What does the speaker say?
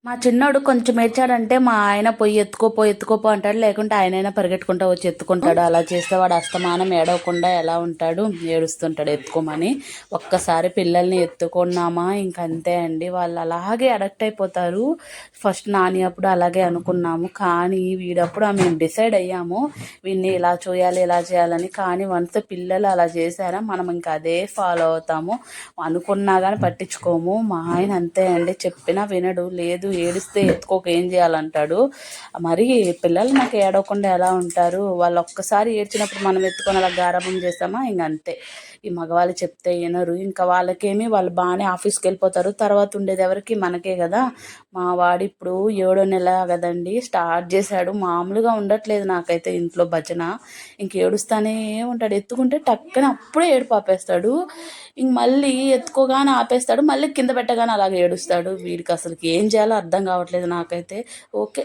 మా చిన్నోడు కొంచెం ఏడ్చాడంటే మా ఆయన పోయి ఎత్తుకోపో అంటాడు, లేకుంటే ఆయనైనా పరిగెట్టుకుంటూ వచ్చి ఎత్తుకుంటాడు. అలా చేస్తే వాడు అస్తమానం ఏడవకుండా ఎలా ఉంటాడు, ఏడుస్తుంటాడు ఎత్తుకోమని. ఒక్కసారి పిల్లల్ని ఎత్తుకున్నామా ఇంకంతే అండి, వాళ్ళు అలాగే అడక్ట్ అయిపోతారు. ఫస్ట్ నాని అప్పుడు అలాగే అనుకున్నాము, కానీ వీడప్పుడు మేము డిసైడ్ అయ్యాము వీడిని ఇలా చేయాలని. కానీ వన్స్ పిల్లలు అలా చేశారా మనం ఇంకా అదే ఫాలో అవుతాము, అనుకున్నా కానీ పట్టించుకోము. మా ఆయన అంతే అండి, చెప్పినా వినడు. లేదు ఏడిస్తే ఎత్తుకోక ఏం చేయాలంటాడు. మరి పిల్లలు నాకు ఏడవకుండా ఎలా ఉంటారు, వాళ్ళు ఒక్కసారి ఏడ్చినప్పుడు మనం ఎత్తుకొని అలా గారాబం చేస్తామా ఇంకంతే. ఈ మగవాళ్ళు చెప్తే వినరు. ఇంకా వాళ్ళకేమి, వాళ్ళు బాగానే ఆఫీస్కి వెళ్ళిపోతారు. తర్వాత ఉండేది ఎవరికి, మనకే కదా. మా వాడు ఇప్పుడు 7వ నెల కదండి, స్టార్ట్ చేశాడు. మామూలుగా ఉండట్లేదు నాకైతే ఇంట్లో భజన. ఇంక ఏడుస్తానే ఉంటాడు, ఎత్తుకుంటే టక్కన అప్పుడే ఏడుపు ఆపేస్తాడు. ఇంక మళ్ళీ ఎత్తుకోగానే ఆపేస్తాడు, మళ్ళీ కింద పెట్టగానే అలాగే ఏడుస్తాడు. వీడికి అసలు ఏం చేయాలో అర్థం కావట్లేదు నాకైతే. ఓకే.